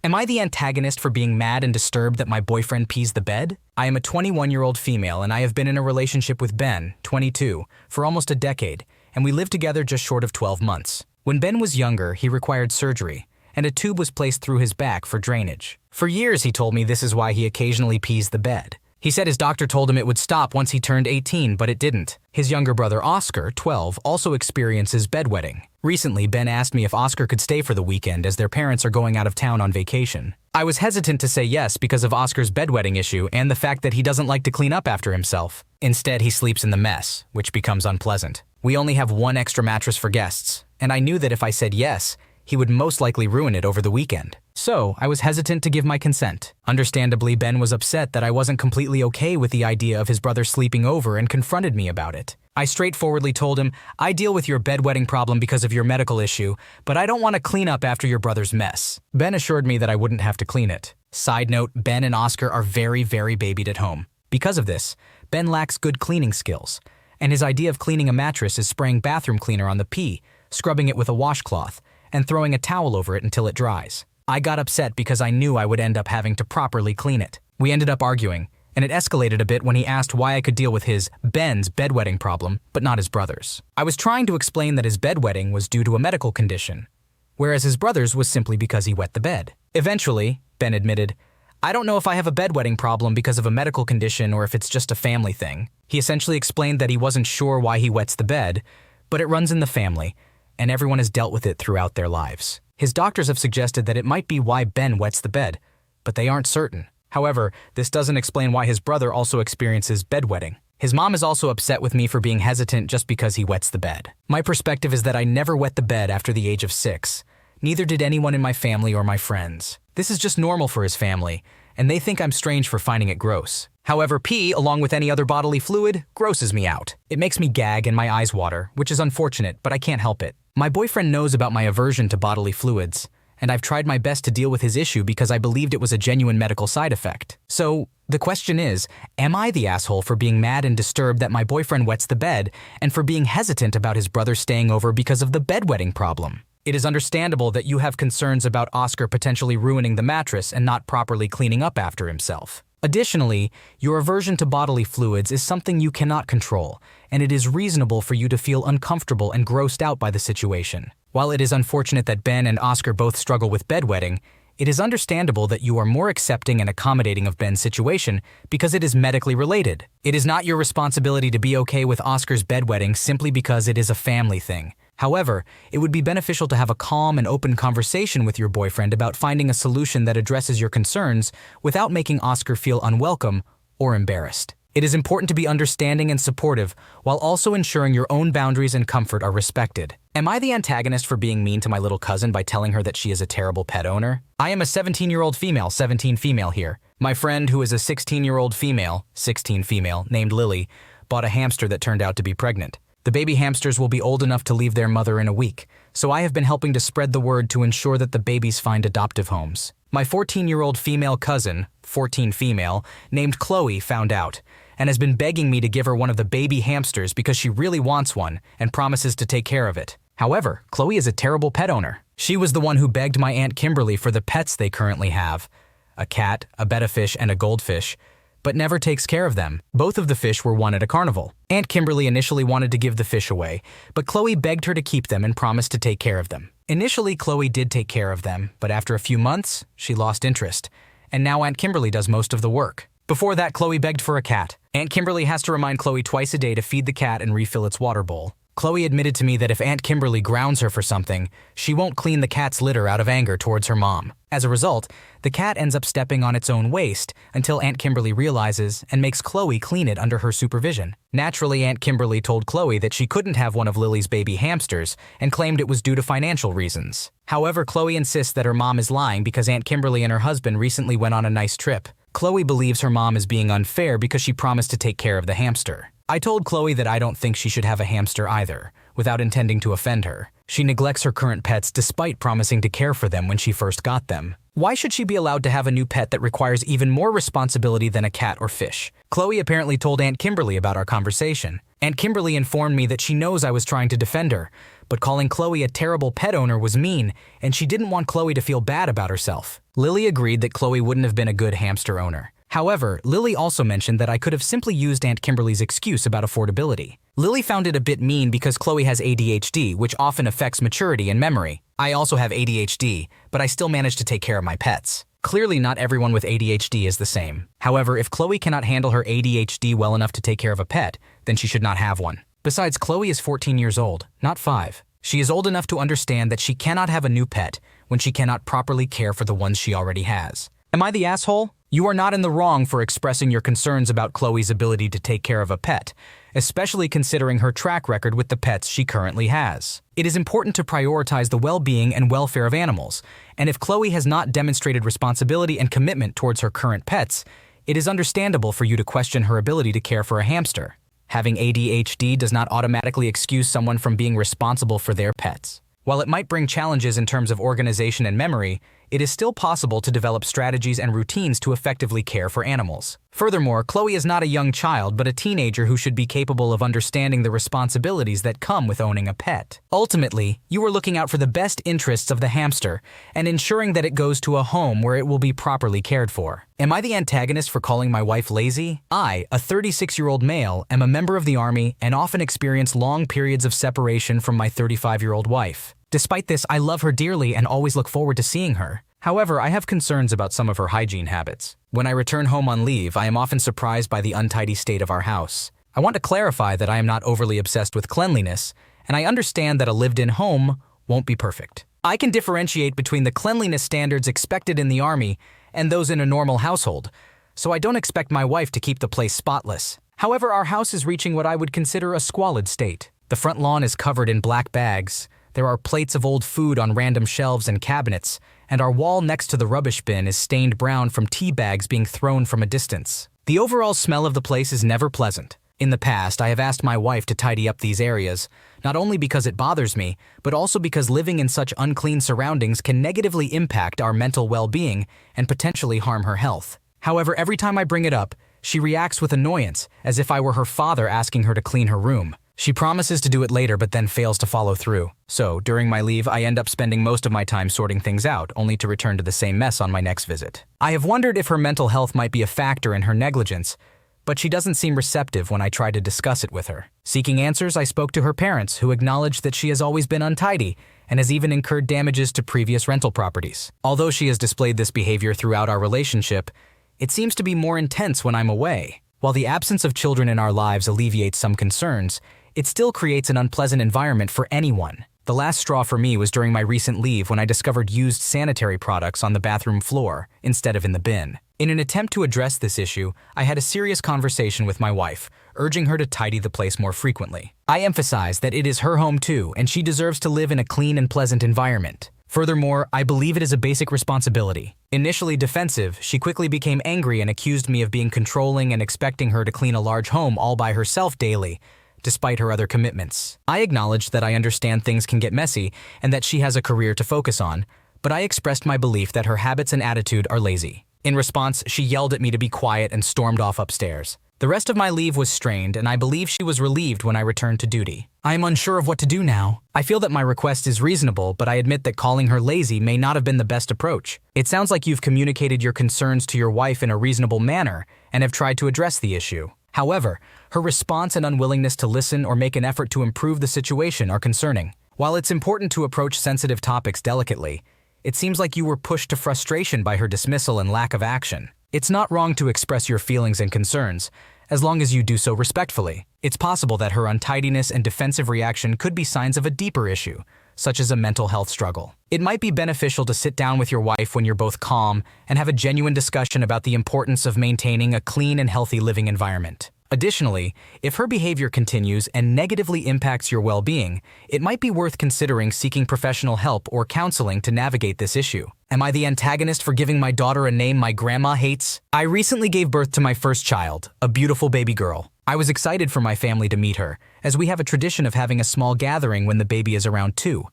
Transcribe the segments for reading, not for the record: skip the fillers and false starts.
Am I the antagonist for being mad and disturbed that my boyfriend pees the bed? I am a 21-year-old female and I have been in a relationship with Ben, 22, for almost a decade, and we lived together just short of 12 months. When Ben was younger, he required surgery, and a tube was placed through his back for drainage. For years, he told me this is why he occasionally pees the bed. He said his doctor told him it would stop once he turned 18, but it didn't. His younger brother Oscar, 12, also experiences bedwetting. Recently, Ben asked me if Oscar could stay for the weekend as their parents are going out of town on vacation. I was hesitant to say yes because of Oscar's bedwetting issue and the fact that he doesn't like to clean up after himself. Instead, he sleeps in the mess, which becomes unpleasant. We only have one extra mattress for guests, and I knew that if I said yes, he would most likely ruin it over the weekend. So, I was hesitant to give my consent. Understandably, Ben was upset that I wasn't completely okay with the idea of his brother sleeping over and confronted me about it. I straightforwardly told him, I deal with your bedwetting problem because of your medical issue, but I don't want to clean up after your brother's mess. Ben assured me that I wouldn't have to clean it. Side note, Ben and Oscar are very babied at home. Because of this, Ben lacks good cleaning skills, and his idea of cleaning a mattress is spraying bathroom cleaner on the pee, scrubbing it with a washcloth, and throwing a towel over it until it dries. I got upset because I knew I would end up having to properly clean it. We ended up arguing, and it escalated a bit when he asked why I could deal with Ben's bedwetting problem, but not his brother's. I was trying to explain that his bedwetting was due to a medical condition, whereas his brother's was simply because he wet the bed. Eventually, Ben admitted, I don't know if I have a bedwetting problem because of a medical condition or if it's just a family thing. He essentially explained that he wasn't sure why he wets the bed, but it runs in the family, and everyone has dealt with it throughout their lives. His doctors have suggested that it might be why Ben wets the bed, but they aren't certain. However, this doesn't explain why his brother also experiences bedwetting. His mom is also upset with me for being hesitant just because he wets the bed. My perspective is that I never wet the bed after the age of 6. Neither did anyone in my family or my friends. This is just normal for his family, and they think I'm strange for finding it gross. However, pee, along with any other bodily fluid, grosses me out. It makes me gag and my eyes water, which is unfortunate, but I can't help it. My boyfriend knows about my aversion to bodily fluids, and I've tried my best to deal with his issue because I believed it was a genuine medical side effect. So, the question is, am I the asshole for being mad and disturbed that my boyfriend wets the bed, and for being hesitant about his brother staying over because of the bedwetting problem? It is understandable that you have concerns about Oscar potentially ruining the mattress and not properly cleaning up after himself. Additionally, your aversion to bodily fluids is something you cannot control, and it is reasonable for you to feel uncomfortable and grossed out by the situation. While it is unfortunate that Ben and Oscar both struggle with bedwetting, it is understandable that you are more accepting and accommodating of Ben's situation because it is medically related. It is not your responsibility to be okay with Oscar's bedwetting simply because it is a family thing. However, it would be beneficial to have a calm and open conversation with your boyfriend about finding a solution that addresses your concerns without making Oscar feel unwelcome or embarrassed. It is important to be understanding and supportive while also ensuring your own boundaries and comfort are respected. Am I the antagonist for being mean to my little cousin by telling her that she is a terrible pet owner? I am a 17-year-old female, 17 female here. My friend, who is a 16-year-old female, 16 female, named Lily, bought a hamster that turned out to be pregnant. The baby hamsters will be old enough to leave their mother in a week, so I have been helping to spread the word to ensure that the babies find adoptive homes. My 14-year-old female cousin, 14 female, named Chloe found out, and has been begging me to give her one of the baby hamsters because she really wants one and promises to take care of it. However, Chloe is a terrible pet owner. She was the one who begged my Aunt Kimberly for the pets they currently have, a cat, a betta fish, and a goldfish, but never takes care of them. Both of the fish were won at a carnival. Aunt Kimberly initially wanted to give the fish away, but Chloe begged her to keep them and promised to take care of them. Initially, Chloe did take care of them, but after a few months, she lost interest, and now Aunt Kimberly does most of the work. Before that, Chloe begged for a cat. Aunt Kimberly has to remind Chloe twice a day to feed the cat and refill its water bowl. Chloe admitted to me that if Aunt Kimberly grounds her for something, she won't clean the cat's litter out of anger towards her mom. As a result, the cat ends up stepping on its own waste until Aunt Kimberly realizes and makes Chloe clean it under her supervision. Naturally, Aunt Kimberly told Chloe that she couldn't have one of Lily's baby hamsters and claimed it was due to financial reasons. However, Chloe insists that her mom is lying because Aunt Kimberly and her husband recently went on a nice trip. Chloe believes her mom is being unfair because she promised to take care of the hamster. I told Chloe that I don't think she should have a hamster either, without intending to offend her. She neglects her current pets despite promising to care for them when she first got them. Why should she be allowed to have a new pet that requires even more responsibility than a cat or fish? Chloe apparently told Aunt Kimberly about our conversation. Aunt Kimberly informed me that she knows I was trying to defend her, but calling Chloe a terrible pet owner was mean, and she didn't want Chloe to feel bad about herself. Lily agreed that Chloe wouldn't have been a good hamster owner. However, Lily also mentioned that I could have simply used Aunt Kimberly's excuse about affordability. Lily found it a bit mean because Chloe has ADHD, which often affects maturity and memory. I also have ADHD, but I still manage to take care of my pets. Clearly, not everyone with ADHD is the same. However, if Chloe cannot handle her ADHD well enough to take care of a pet, then she should not have one. Besides, Chloe is 14 years old, not 5. She is old enough to understand that she cannot have a new pet when she cannot properly care for the ones she already has. Am I the asshole? You are not in the wrong for expressing your concerns about Chloe's ability to take care of a pet, especially considering her track record with the pets she currently has. It is important to prioritize the well-being and welfare of animals, and if Chloe has not demonstrated responsibility and commitment towards her current pets, it is understandable for you to question her ability to care for a hamster. Having ADHD does not automatically excuse someone from being responsible for their pets. While it might bring challenges in terms of organization and memory, it is still possible to develop strategies and routines to effectively care for animals. Furthermore, Chloe is not a young child but a teenager who should be capable of understanding the responsibilities that come with owning a pet. Ultimately, you are looking out for the best interests of the hamster and ensuring that it goes to a home where it will be properly cared for. Am I the antagonist for calling my wife lazy? I, a 36-year-old male, am a member of the Army and often experience long periods of separation from my 35-year-old wife. Despite this, I love her dearly and always look forward to seeing her. However, I have concerns about some of her hygiene habits. When I return home on leave, I am often surprised by the untidy state of our house. I want to clarify that I am not overly obsessed with cleanliness, and I understand that a lived-in home won't be perfect. I can differentiate between the cleanliness standards expected in the Army and those in a normal household, so I don't expect my wife to keep the place spotless. However, our house is reaching what I would consider a squalid state. The front lawn is covered in black bags. There are plates of old food on random shelves and cabinets, and our wall next to the rubbish bin is stained brown from tea bags being thrown from a distance. The overall smell of the place is never pleasant. In the past, I have asked my wife to tidy up these areas, not only because it bothers me, but also because living in such unclean surroundings can negatively impact our mental well-being and potentially harm her health. However, every time I bring it up, she reacts with annoyance, as if I were her father asking her to clean her room. She promises to do it later but then fails to follow through. So, during my leave, I end up spending most of my time sorting things out, only to return to the same mess on my next visit. I have wondered if her mental health might be a factor in her negligence, but she doesn't seem receptive when I try to discuss it with her. Seeking answers, I spoke to her parents, who acknowledged that she has always been untidy and has even incurred damages to previous rental properties. Although she has displayed this behavior throughout our relationship, it seems to be more intense when I'm away. While the absence of children in our lives alleviates some concerns, it still creates an unpleasant environment for anyone. The last straw for me was during my recent leave when I discovered used sanitary products on the bathroom floor instead of in the bin. In an attempt to address this issue, I had a serious conversation with my wife, urging her to tidy the place more frequently. I emphasized that it is her home too, and she deserves to live in a clean and pleasant environment. Furthermore, I believe it is a basic responsibility. Initially defensive, she quickly became angry and accused me of being controlling and expecting her to clean a large home all by herself daily, despite her other commitments. I acknowledged that I understand things can get messy and that she has a career to focus on, but I expressed my belief that her habits and attitude are lazy. In response, she yelled at me to be quiet and stormed off upstairs. The rest of my leave was strained, and I believe she was relieved when I returned to duty. I am unsure of what to do now. I feel that my request is reasonable, but I admit that calling her lazy may not have been the best approach. It sounds like you've communicated your concerns to your wife in a reasonable manner and have tried to address the issue. However, her response and unwillingness to listen or make an effort to improve the situation are concerning. While it's important to approach sensitive topics delicately, it seems like you were pushed to frustration by her dismissal and lack of action. It's not wrong to express your feelings and concerns, as long as you do so respectfully. It's possible that her untidiness and defensive reaction could be signs of a deeper issue, such as a mental health struggle. It might be beneficial to sit down with your wife when you're both calm and have a genuine discussion about the importance of maintaining a clean and healthy living environment. Additionally, if her behavior continues and negatively impacts your well-being, it might be worth considering seeking professional help or counseling to navigate this issue. Am I the antagonist for giving my daughter a name my grandma hates? I recently gave birth to my first child, a beautiful baby girl. I was excited for my family to meet her, as we have a tradition of having a small gathering when the baby is around 2-3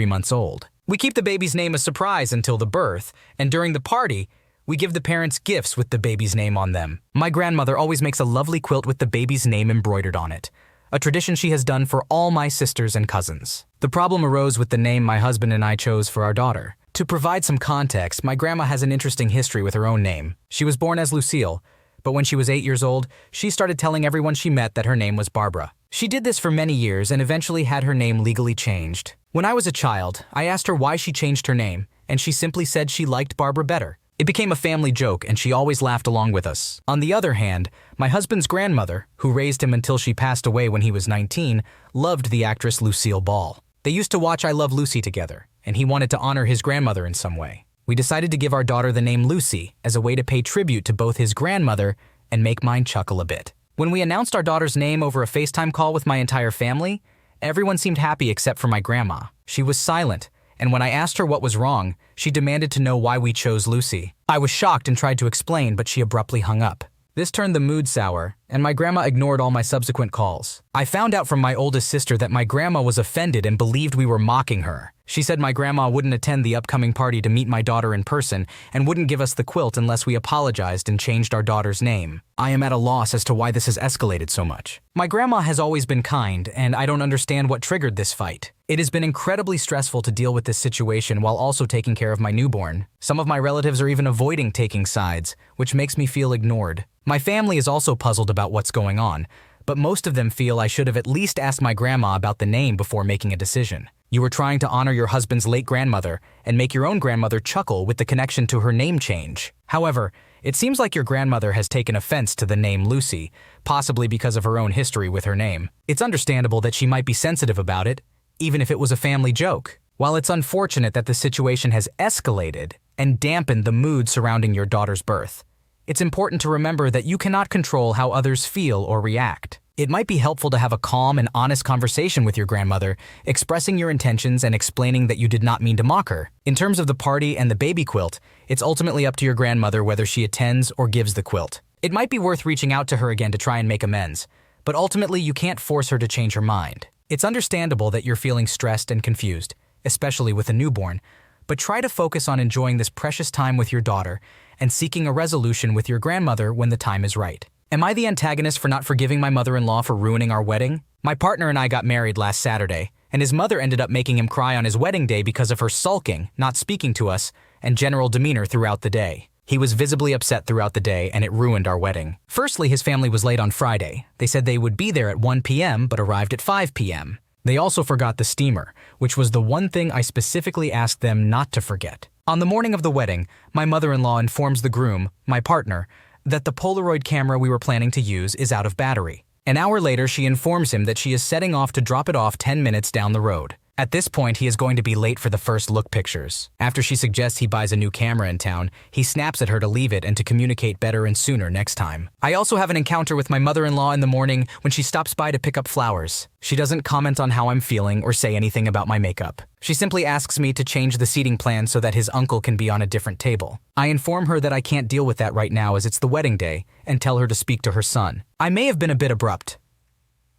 months old. We keep the baby's name a surprise until the birth, and during the party, we give the parents gifts with the baby's name on them. My grandmother always makes a lovely quilt with the baby's name embroidered on it. a tradition she has done for all my sisters and cousins. The problem arose with the name my husband and I chose for our daughter. To provide some context, my grandma has an interesting history with her own name. She was born as Lucille, but when she was 8 years old, she started telling everyone she met that her name was Barbara. She did this for many years and eventually had her name legally changed. When I was a child, I asked her why she changed her name, and she simply said she liked Barbara better. It became a family joke, and she always laughed along with us. On the other hand, my husband's grandmother, who raised him until she passed away when he was 19, loved the actress Lucille Ball. They used to watch I Love Lucy together, and he wanted to honor his grandmother in some way. We decided to give our daughter the name Lucy as a way to pay tribute to both his grandmother and make mine chuckle a bit. When we announced our daughter's name over a FaceTime call with my entire family, everyone seemed happy except for my grandma. She was silent, and when I asked her what was wrong, she demanded to know why we chose Lucy. I was shocked and tried to explain, but she abruptly hung up. This turned the mood sour, and my grandma ignored all my subsequent calls. I found out from my oldest sister that my grandma was offended and believed we were mocking her. She said my grandma wouldn't attend the upcoming party to meet my daughter in person and wouldn't give us the quilt unless we apologized and changed our daughter's name. I am at a loss as to why this has escalated so much. My grandma has always been kind, and I don't understand what triggered this fight. It has been incredibly stressful to deal with this situation while also taking care of my newborn. Some of my relatives are even avoiding taking sides, which makes me feel ignored. My family is also puzzled about what's going on, but most of them feel I should have at least asked my grandma about the name before making a decision. You were trying to honor your husband's late grandmother and make your own grandmother chuckle with the connection to her name change. However, it seems like your grandmother has taken offense to the name Lucy, possibly because of her own history with her name. It's understandable that she might be sensitive about it, even if it was a family joke. While it's unfortunate that the situation has escalated and dampened the mood surrounding your daughter's birth, it's important to remember that you cannot control how others feel or react. It might be helpful to have a calm and honest conversation with your grandmother, expressing your intentions and explaining that you did not mean to mock her. In terms of the party and the baby quilt, it's ultimately up to your grandmother whether she attends or gives the quilt. It might be worth reaching out to her again to try and make amends, but ultimately you can't force her to change her mind. It's understandable that you're feeling stressed and confused, especially with a newborn, but try to focus on enjoying this precious time with your daughter and seeking a resolution with your grandmother when the time is right. Am I the antagonist for not forgiving my mother-in-law for ruining our wedding? My partner and I got married last Saturday, and his mother ended up making him cry on his wedding day because of her sulking, not speaking to us, and general demeanor throughout the day. He was visibly upset throughout the day, and it ruined our wedding. Firstly, his family was late on Friday. They said they would be there at 1 p.m. but arrived at 5 p.m. They also forgot the steamer, which was the one thing I specifically asked them not to forget. On the morning of the wedding, my mother-in-law informs the groom, my partner, that the Polaroid camera we were planning to use is out of battery. An hour later, she informs him that she is setting off to drop it off 10 minutes down the road. At this point, he is going to be late for the first look pictures. After she suggests he buys a new camera in town, he snaps at her to leave it and to communicate better and sooner next time. I also have an encounter with my mother-in-law in the morning when she stops by to pick up flowers. She doesn't comment on how I'm feeling or say anything about my makeup. She simply asks me to change the seating plan so that his uncle can be on a different table. I inform her that I can't deal with that right now as it's the wedding day and tell her to speak to her son. I may have been a bit abrupt.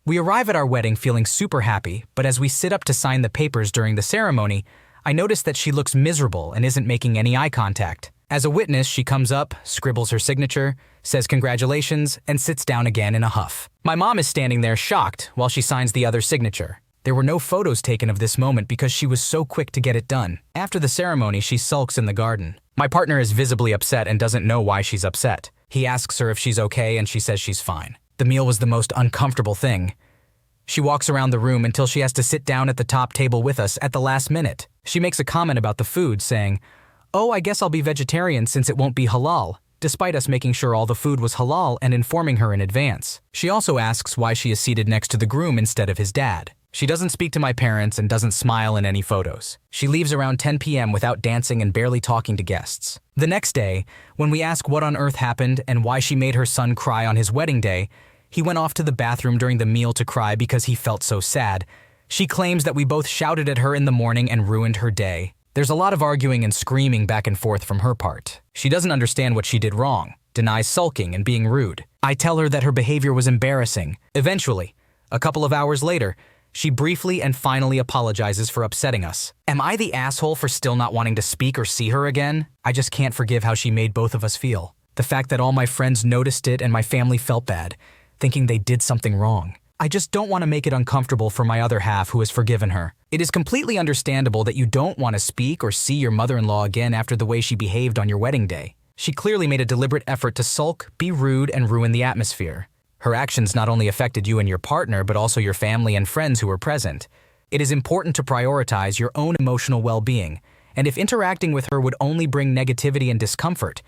We arrive at our wedding feeling super happy, but as we sit up to sign the papers during the ceremony, I notice that she looks miserable and isn't making any eye contact. As a witness, she comes up, scribbles her signature, says congratulations, and sits down again in a huff. My mom is standing there shocked while she signs the other signature. There were no photos taken of this moment because she was so quick to get it done. After the ceremony, she sulks in the garden. My partner is visibly upset and doesn't know why she's upset. He asks her if she's okay and she says she's fine. The meal was the most uncomfortable thing. She walks around the room until she has to sit down at the top table with us at the last minute. She makes a comment about the food, saying, "Oh, I guess I'll be vegetarian since it won't be halal," despite us making sure all the food was halal and informing her in advance. She also asks why she is seated next to the groom instead of his dad. She doesn't speak to my parents and doesn't smile in any photos. She leaves around 10 p.m. without dancing and barely talking to guests. The next day, when we ask what on earth happened and why she made her son cry on his wedding day, he went off to the bathroom during the meal to cry because he felt so sad. She claims that we both shouted at her in the morning and ruined her day. There's a lot of arguing and screaming back and forth from her part. She doesn't understand what she did wrong, denies sulking and being rude. I tell her that her behavior was embarrassing. Eventually, a couple of hours later, she briefly and finally apologizes for upsetting us. Am I the asshole for still not wanting to speak or see her again? I just can't forgive how she made both of us feel. The fact that all my friends noticed it and my family felt bad, thinking they did something wrong. I just don't want to make it uncomfortable for my other half who has forgiven her. It is completely understandable that you don't want to speak or see your mother-in-law again after the way she behaved on your wedding day. She clearly made a deliberate effort to sulk, be rude, and ruin the atmosphere. Her actions not only affected you and your partner, but also your family and friends who were present. It is important to prioritize your own emotional well-being, and if interacting with her would only bring negativity and discomfort,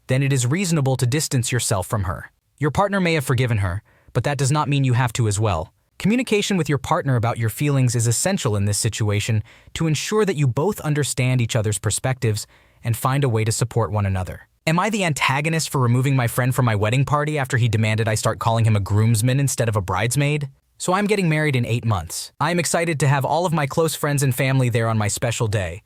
then it is reasonable to distance yourself from her. Your partner may have forgiven her, but that does not mean you have to as well. Communication with your partner about your feelings is essential in this situation to ensure that you both understand each other's perspectives and find a way to support one another. Am I the antagonist for removing my friend from my wedding party after he demanded I start calling him a groomsman instead of a bridesmaid? So I'm getting married in 8 months. I am excited to have all of my close friends and family there on my special day.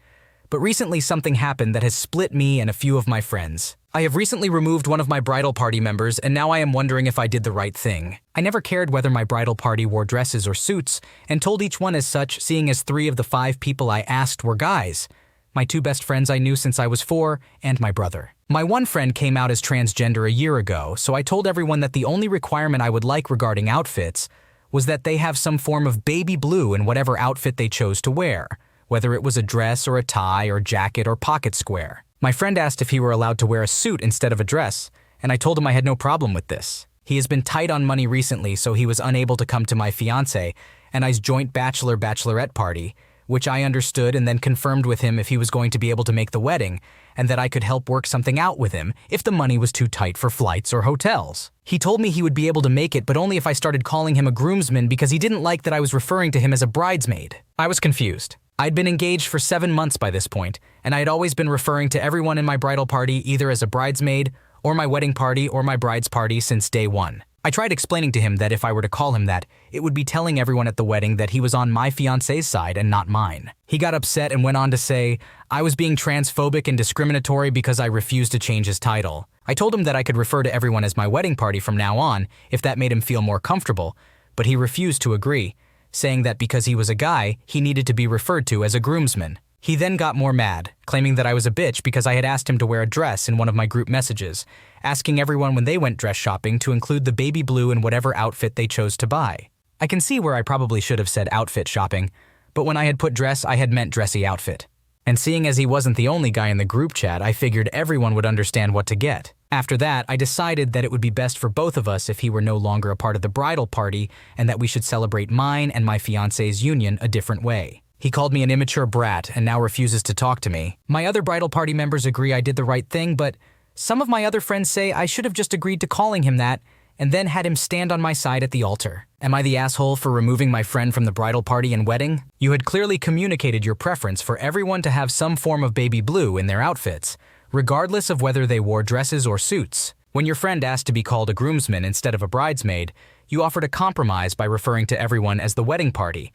But recently something happened that has split me and a few of my friends. I have recently removed one of my bridal party members, and now I am wondering if I did the right thing. I never cared whether my bridal party wore dresses or suits, and told each one as such, seeing as 3 of the 5 people I asked were guys. My 2 best friends I knew since I was 4, and my brother. My one friend came out as transgender a year ago, so I told everyone that the only requirement I would like regarding outfits was that they have some form of baby blue in whatever outfit they chose to wear, whether it was a dress or a tie or jacket or pocket square. My friend asked if he were allowed to wear a suit instead of a dress, and I told him I had no problem with this. He has been tight on money recently, so he was unable to come to my fiancé and I's joint bachelorette party, which I understood and then confirmed with him if he was going to be able to make the wedding, and that I could help work something out with him if the money was too tight for flights or hotels. He told me he would be able to make it, but only if I started calling him a groomsman because he didn't like that I was referring to him as a bridesmaid. I was confused. I'd been engaged for 7 months by this point, and I had always been referring to everyone in my bridal party either as a bridesmaid or my wedding party or my bride's party since day 1. I tried explaining to him that if I were to call him that, it would be telling everyone at the wedding that he was on my fiancé's side and not mine. He got upset and went on to say I was being transphobic and discriminatory because I refused to change his title. I told him that I could refer to everyone as my wedding party from now on if that made him feel more comfortable, but he refused to agree, saying that because he was a guy, he needed to be referred to as a groomsman. He then got more mad, claiming that I was a bitch because I had asked him to wear a dress in one of my group messages, asking everyone when they went dress shopping to include the baby blue in whatever outfit they chose to buy. I can see where I probably should have said outfit shopping, but when I had put dress, I had meant dressy outfit. And seeing as he wasn't the only guy in the group chat, I figured everyone would understand what to get. After that, I decided that it would be best for both of us if he were no longer a part of the bridal party and that we should celebrate mine and my fiancé's union a different way. He called me an immature brat and now refuses to talk to me. My other bridal party members agree I did the right thing, but some of my other friends say I should have just agreed to calling him that and then had him stand on my side at the altar. Am I the asshole for removing my friend from the bridal party and wedding? You had clearly communicated your preference for everyone to have some form of baby blue in their outfits, regardless of whether they wore dresses or suits. When your friend asked to be called a groomsman instead of a bridesmaid, you offered a compromise by referring to everyone as the wedding party,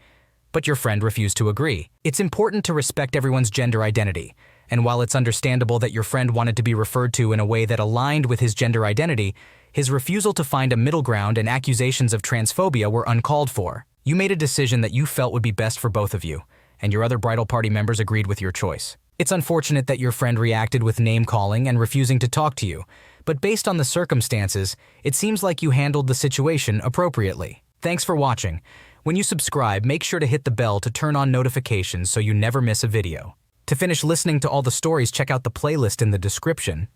but your friend refused to agree. It's important to respect everyone's gender identity, and while it's understandable that your friend wanted to be referred to in a way that aligned with his gender identity, his refusal to find a middle ground and accusations of transphobia were uncalled for. You made a decision that you felt would be best for both of you, and your other bridal party members agreed with your choice. It's unfortunate that your friend reacted with name-calling and refusing to talk to you, but based on the circumstances, it seems like you handled the situation appropriately. Thanks for watching. When you subscribe, make sure to hit the bell to turn on notifications so you never miss a video. To finish listening to all the stories, check out the playlist in the description.